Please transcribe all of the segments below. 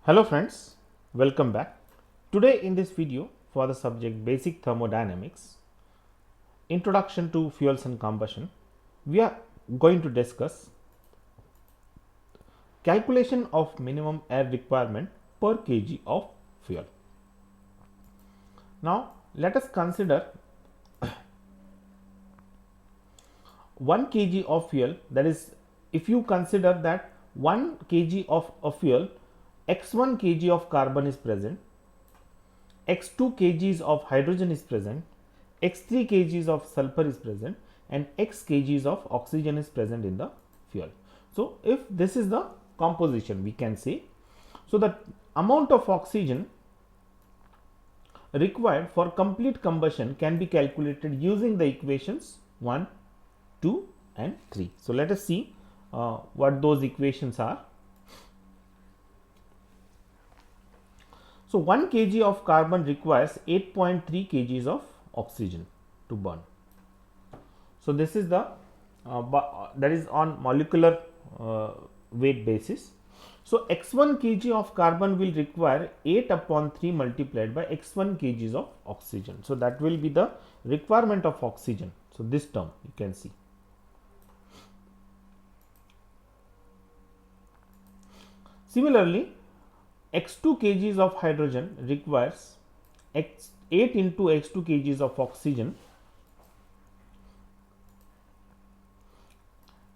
Hello friends, welcome back. Today in this video for the subject Basic Thermodynamics, Introduction to Fuels and Combustion, we are going to discuss calculation of minimum air requirement per kg of fuel. Now let us consider 1 kg of fuel, that is, if you consider that 1 kg of a fuel, x1 kg of carbon is present, x2 kgs of hydrogen is present, x3 kgs of sulfur is present, and x kgs of oxygen is present in the fuel. So if this is the composition, we can say, so the amount of oxygen required for complete combustion can be calculated using the equations 1, 2 and 3. So let us see what those equations are. So 1 kg of carbon requires 8.3 kgs of oxygen to burn. So this is the that is on molecular weight basis. So x1 kg of carbon will require 8 upon 3 multiplied by x1 kgs of oxygen. So that will be the requirement of oxygen. So this term you can see. Similarly, x2 kgs of hydrogen requires 8 into x2 kgs of oxygen,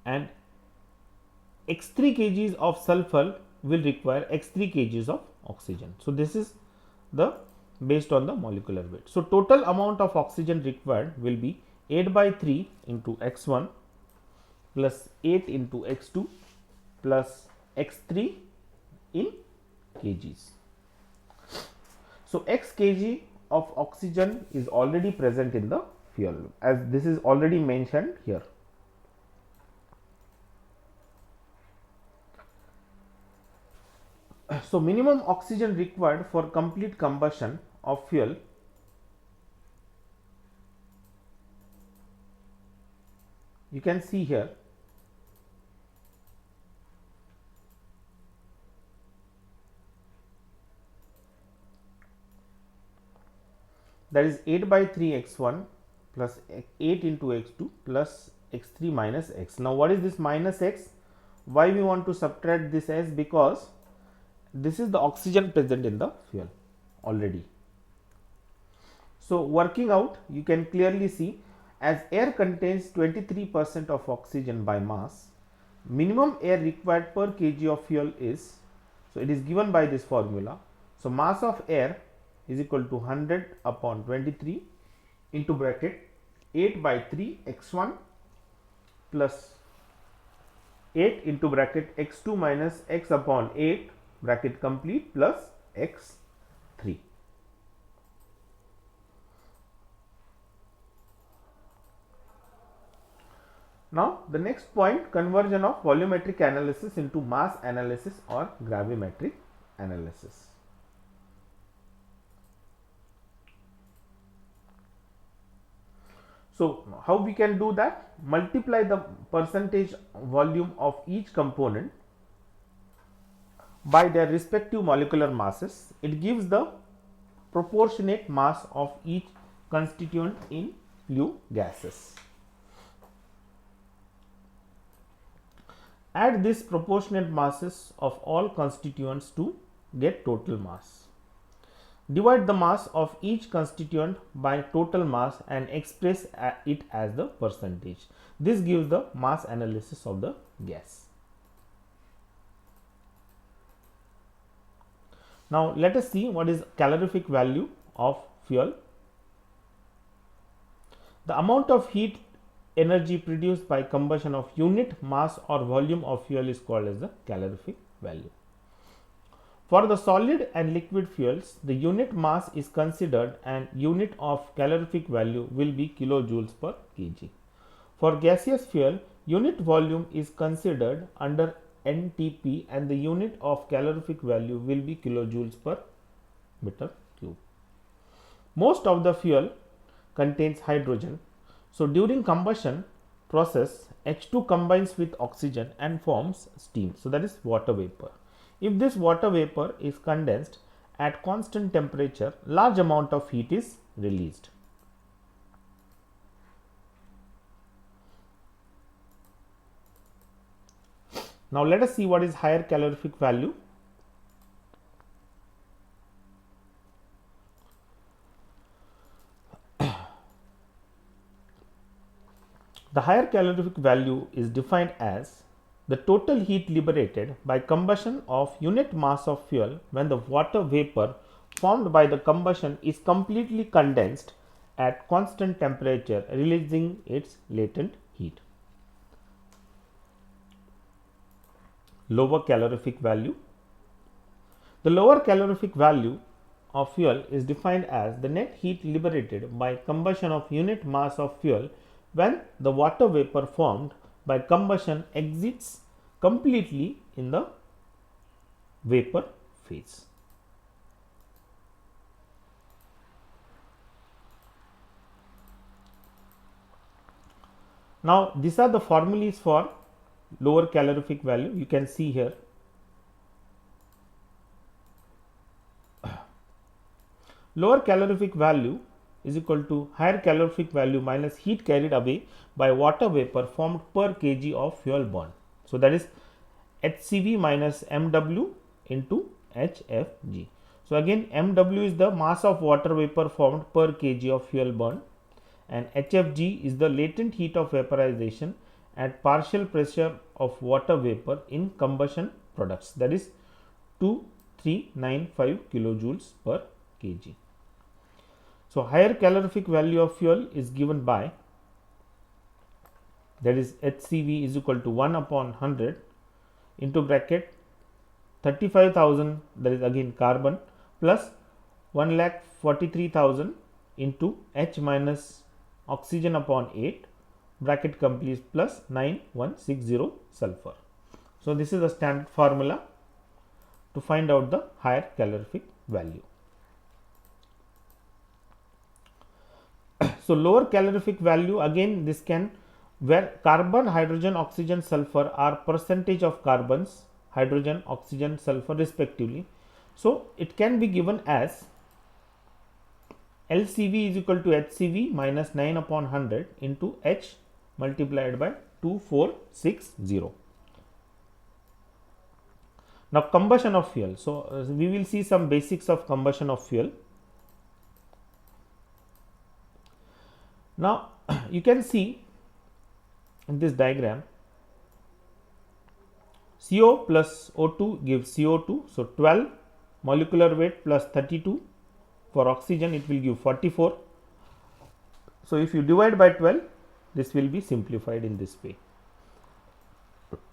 and x3 kgs of sulfur will require x3 kgs of oxygen. So this is the based on the molecular weight. So total amount of oxygen required will be 8 by 3 into x1 plus 8 into x2 plus x3 in kgs. So x kg of oxygen is already present in the fuel, as this is already mentioned here. So minimum oxygen required for complete combustion of fuel you can see here. That is 8 by 3 x1 plus 8 into x2 plus x3 minus x. Now what is this minus x? Why we want to subtract this s? Because this is the oxygen present in the fuel already. So working out, you can clearly see, as air contains 23% of oxygen by mass, minimum air required per kg of fuel is, so it is given by this formula. So mass of air is equal to 100 upon 23 into bracket 8 by 3 x1 plus 8 into bracket x2 minus x upon 8 bracket complete plus x3. Now the next point, conversion of volumetric analysis into mass analysis or gravimetric analysis. So how we can do that? Multiply the percentage volume of each component by their respective molecular masses. It gives the proportionate mass of each constituent in flue gases. Add this proportionate masses of all constituents to get total mass. Divide the mass of each constituent by total mass and express it as the percentage. This gives the mass analysis of the gas. Now let us see what is calorific value of fuel. The amount of heat energy produced by combustion of unit mass or volume of fuel is called as the calorific value. For the solid and liquid fuels, the unit mass is considered and unit of calorific value will be kilojoules per kg. For gaseous fuel, unit volume is considered under NTP and the unit of calorific value will be kilojoules per meter cube. Most of the fuel contains hydrogen. So during combustion process, H2 combines with oxygen and forms steam. So that is water vapor. If this water vapor is condensed at constant temperature, large amount of heat is released. Now let us see what is higher calorific value. The higher calorific value is defined as the total heat liberated by combustion of unit mass of fuel when the water vapor formed by the combustion is completely condensed at constant temperature, releasing its latent heat. Lower calorific value. The lower calorific value of fuel is defined as the net heat liberated by combustion of unit mass of fuel when the water vapor formed by combustion exits completely in the vapor phase. Now, these are the formulas for lower calorific value. You can see here. Lower calorific value is equal to higher calorific value minus heat carried away by water vapor formed per kg of fuel burn. So, that is HCV minus MW into HFG. So, again MW is the mass of water vapor formed per kg of fuel burn, and HFG is the latent heat of vaporization at partial pressure of water vapor in combustion products, that is 2395 kilojoules per kg. So, higher calorific value of fuel is given by, that is HCV is equal to 1 upon 100 into bracket 35,000, that is again carbon, plus 1,43,000 into H minus oxygen upon 8 bracket complete plus 9160 sulfur. So, this is the standard formula to find out the higher calorific value. So, lower calorific value, again this can, where carbon, hydrogen, oxygen, sulfur are percentage of carbons, hydrogen, oxygen, sulfur respectively. So, it can be given as LCV is equal to HCV minus 9 upon 100 into H multiplied by 2460. Now, combustion of fuel. So, we will see some basics of combustion of fuel. Now, you can see in this diagram, CO plus O2 gives CO2. So, 12 molecular weight plus 32, for oxygen it will give 44. So, if you divide by 12, this will be simplified in this way.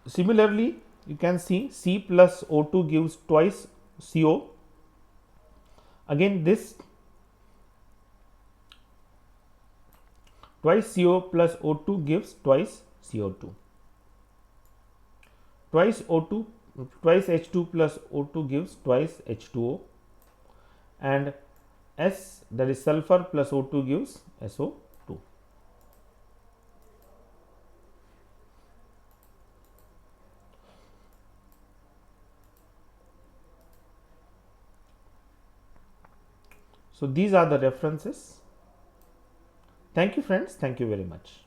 Similarly, you can see C plus O2 gives twice CO. Again this twice CO plus O2 gives twice CO2. Twice O2, twice H2 plus O2 gives twice H2O, and S, that is sulfur plus O2 gives SO2. So, these are the references. Thank you friends, thank you very much.